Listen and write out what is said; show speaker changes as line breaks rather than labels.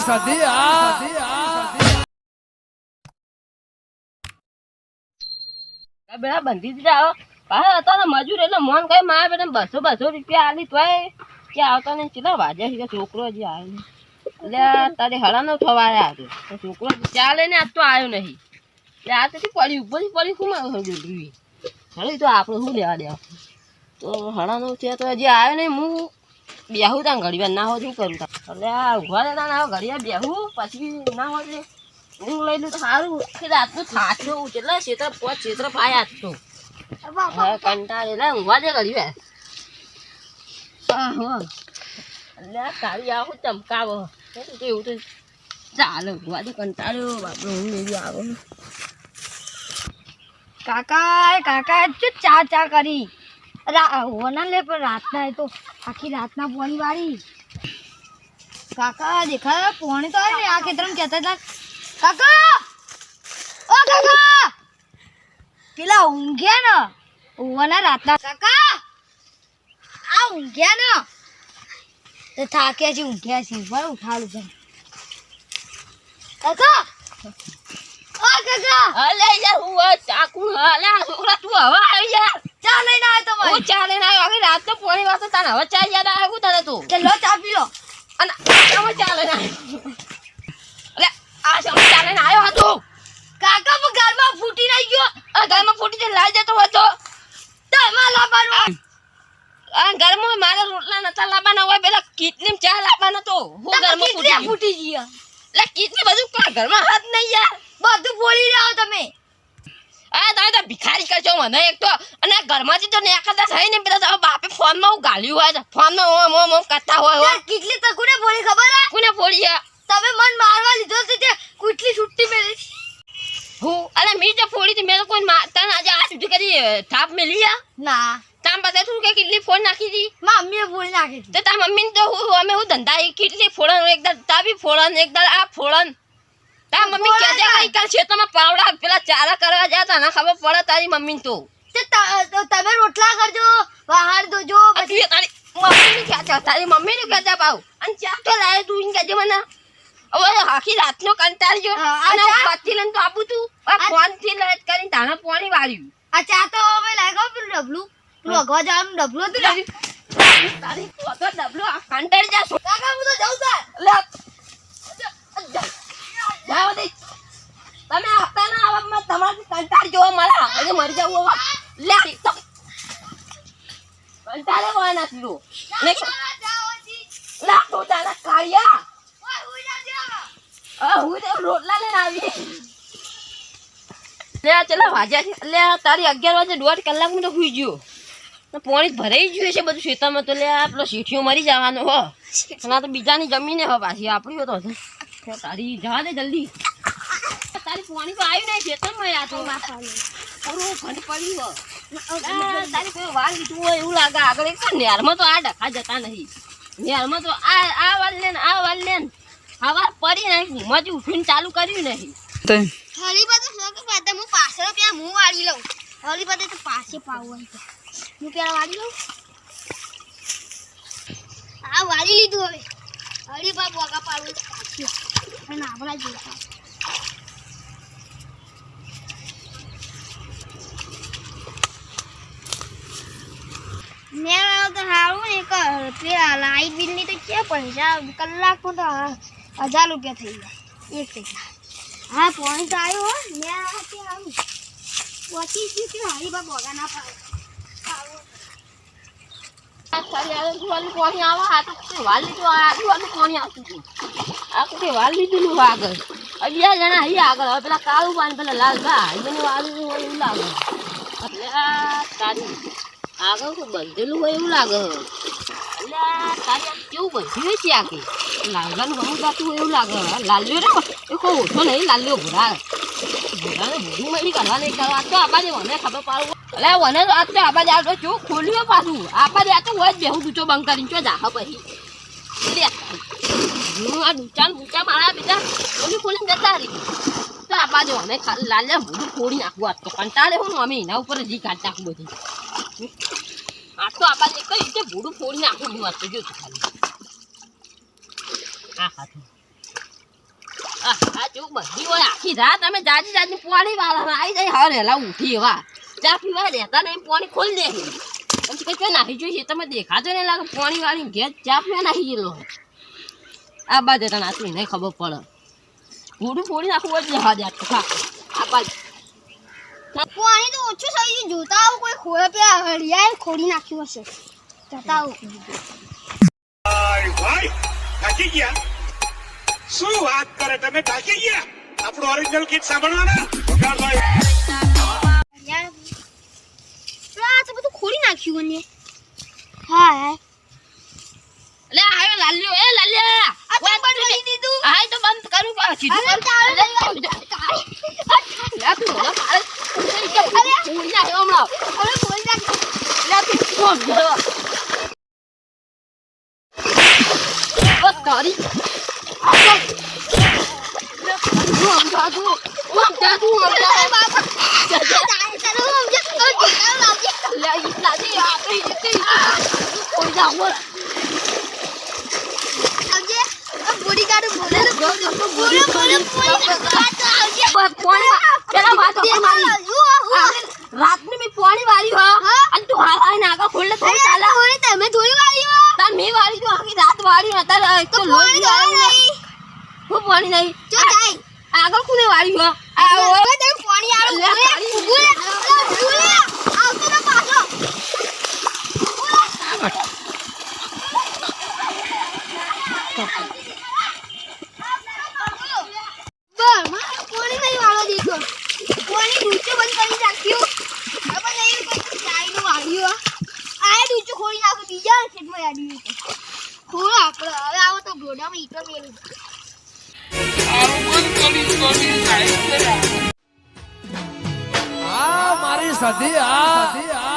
બેડા બંધી દીધા પાછા હતા ને મજૂર એટલે મોન કઈ મારે બેટા 200 રૂપિયા આલી તોય કે આવતા ને કેટલા વાજ્યા છે છોકરો હજી આવ્યો એટલે તારે હળા નો થવાયા હતો છોકરો ચાલે ને આજ તો આવ્યો નહીં એટલે આ તો પડી ઉપર પડી શું જોડવી હવે તો આપણે શું લેવા દેવા તો હળા નો છે તો હજી આવ્યો નહીં હું બેહું તાં ઘડીવાર ના હોય શું કરું તાં એટલે આ ઉભા રહેતા ના ઘડીવાર બેહું પછી ના હોય ઊંઘ લઈ લઉં તો સારું રાતનું થાચું કેટલા ક્ષેત્ર પાયા તો કંટાળેલા ઊંઘવા દે ઘડીવાર એટલે તારી આવું ચમકાવો એવું તો ચાલે ઊંઘવા દે કંટાળ્યો બાપરો ઊંઘ એવી આવો
કાકા શું ચા કરી હોના લે પણ રાતના તો આખી રાતના પોણી વાળી કાકા દેખાય પોણી તો આવે ને આ ખેતરમાં કહેતા હતા કાકા પેલા ઊંઘ્યા ને હોના રાતના કાકા આ ઊંઘ્યા ને તો થાક્યા છે ઊંઘ્યા છે બરાબર ઉઠાડું છે કાકા
અલે યાર હું ચાકુ અલે છોકરા તું હવે આવી યાર
ચા લઈને આવ્યો તો
હું ચા લઈને આવ્યો આખી રાત તો પોણી વાતો તને હવે ચા યાદ આવે હું તને તું
કે લો ચા પી લો
અને હવે ચા લઈને આવ્યો અલે આ ચા લઈને આવ્યો હતો
કાકા હું ઘરમાં ફૂટી રહી ગયો
ઘરમાં ફૂટી જઈને લાવી દેતો હતો
તો એમાં લાવવાનું
આ ઘરમાં મારે રોટલા નતા લાવવાના હોય પેલા કીટલી ચા લાવવાનો તો હું ઘરમાં
ફૂટી ગયા
એટલે કીટલી બધું ઘરમાં હાથ નહીં યાર
બધું બોલી રહ્યો તમે
આ તમે તો ભિખારી કરજો મને એક તો અને ઘરમાંથી તો નેકળતા થઈ ને પેલા તો બાપે ફોનમાં ગાલ્યું હોય ફોનમાં ઓમ કરતા હોય
કેટલી તો કોને બોલી ખબર હે
કોને ફોડી
તમે મન મારવા લીધો તો તે કુટલી છૂટી મેલી
હું અરે મી તો ફોડી થી મેં તો કોઈ મારતા આજે આ સુધી કરી થાપ મેલી
ના
તામ પાસે તું કે કેટલી ફોન નાખી દી
મમ્મીએ બોલી નાખી
તો તા મમ્મી તો અમે હું ધંધા કેટલી ફોડન એકદમ તાબી ફોડન એકદમ આ ફોડન તા મમ્મી કહેજે કઈ કાલ ખેતરમાં પાવડા પેલા ચારા કરવા જતા ના ખબર પડે તારી મમ્મી તો
તમે રોટલા કરજો બહાર દોજો
પછી તારી મમ્મી ને કહેતા તારી મમ્મી ને કહેતા પાવ અને ચા તો લાય તું ઇન કહેજે મને હવે આખી રાતનો કંટાળ્યો અને પાછી લઈને તો આપું તું આ ફોન થી લઈ કરીને તાના પાણી વાળ્યું
આ ચા તો અમે લાગ્યો પેલું ડબલું પેલું અગવા જવાનું ડબલું હતું
તારી તો ડબલો આ કંટાળી જા
કાકા હું તો જાઉં છું
લે જાવ દે તમે આપતા ના આવવામાં તમારી કંટાળ જોવા મળે હવે મરી જાવ લે તો કંટાળે હોય ના તીરો ને લા તો તારા કાળિયા હું તો રોટલા લઈને આવી લે ચલો વાજ્યા છે લે તારી 11 વાગે 1.5 કલાકમાં તો સુઈ ગયો પાણી ભરાઈ ગયું છે બધું ખેતરમાં તો લે પેલો શેઠિયો મરી જવાનો હો ના તો બીજાની જમીને હો પાછી આપણી તો તારી જવા દે જલ્દી તારી પાણી તો આવ્યું નહીં ખેતરમાં યા તો પૂરું ખંડ પડ્યું તારી કોઈ વાર લીધું હોય એવું લાગે આગળ એક નેરમાં તો આ ડખા જતા નહીં નેરમાં તો આ વાલ લે ને આ વાલ લે ને હવા પડી નહીં મજ ઉઠીને ચાલુ કર્યું નહીં
હળી બધું શોખ પાડે હું પાછળ પેલા હું વાળી લઉં હળી બધે તો પાસે પાવું હું પેલા વાળી લઉં આ વાળી લીધું હવે હળી બા બોગા પાડવું પાછું અને આપણા જોતા મેં તો સારું ને પેલા લાઈટ બિલની તો કે પૈસા કલાકનો તો 1000 રૂપિયા થઈ ગયા એક પૈસા હા પોણી તો આવ્યો હો મેં સારું પચીસ રૂપિયા હારી બા બોગા ના પાડે
પાણી આવા આ તો વાલ લીધું આજુબાજુ પાણી આવતું હતું આ તો વાલ લીધું આગળ 11 જણા અહીં આગળ હવે પેલા કાળું પાણી પેલા લાલ ભાઈ એને વાળું હોય એવું લાગે એટલે તારી આગળ તો બંધેલું હોય એવું લાગે એટલે તારી આ કેવું બંધ્યું છે આખી લાલવાનું ઘણું જાતું હોય એવું લાગે લાલ્યો રે એ કોઈ ઓછો નહીં લાલ્યો ભૂરા ભૂરાને ભૂરું મળી કરવા નહીં કરવા આ તો આબાજે મને ખબર પાડવું એટલે મને આ તો આબાજે આ તો ચૂક ખોલ્યું પાછું આબાજે આ તો હોય જ બેહું દૂચો બંધ કરીને ચો જા પછી હું આ ડૂચા મારા બીજા ઓલી ખોલીને જતા રહી તો આબાજે મને લાલ્યા ભૂરું ફોડી નાખવું આ તો કંટાળે હું અમે એના ઉપર જી કાઢી નાખું બધી આ તો આબાજે કઈ રીતે ભૂરું ફોડી નાખું હું આ તો જો ખાલી આ હાથું આ ચૂક બધી હોય આખી રાત અમે જાજી જાજી પાણી વાળા આવી જાય હવે હેલા ઉઠી એવા ચા પીવા રહેતા નહીં પાણી ખોલી દે પછી કઈ નાખી જોઈએ તમે દેખાતો નહીં લાગે પાણી વાળી ઘેર ચા પીવા નાખી ગયેલો આ બાજુ તને આટલી નહીં ખબર પડે પૂરું ફોડી નાખવું હોય જવા દે આ બાજુ
પાણી તો ઓછું થઈ ગયું જોતા આવું કોઈ ખોએ પે હળિયાએ ખોડી નાખ્યું હશે જતા આવું
ભાઈ થાકી ગયા શું વાત કરે તમે થાકી ગયા આપણું ઓરિજિનલ ગીત સાંભળવાના વગાડ ભાઈ
યાર આ તો બધું ખોડી નાખ્યું મને હા
લે આયો લાલ્યો એ લાલ્યા
આ તો બંધ કરી દીધું
આય તો બંધ કરું પાછી
અરે ચાલો
લે તું મને મારે પૂરી નાખ્યો હમણાં
હવે ખોલી નાખ્યું
લે તું કોમ જો બસ કરી રાતની મેં પાણી વાળી અને તું હાલ આવીને આગળ ખોલે થોડી ચાલે
તમે થોડી વાળી
તાર મેં વાળી તું આખી રાત વાળી અત્યારે એક તો લોહી આવી હું પાણી નહીં આગળ કોને વાળી હો
પાણી આવતો ના પાછો પાણી નહીં વાળો દીધો પાણી ડૂચો બંધ કરી નાખ્યું હવે નહીં કોઈ ચાઈનું વાળ્યું આ ડૂચો ખોલી નાખ્યું બીજા ખેતમાં યાડી ખોલો આપણે હવે આવો તો ગોડામાં ઈટો મેલું
મારી સધી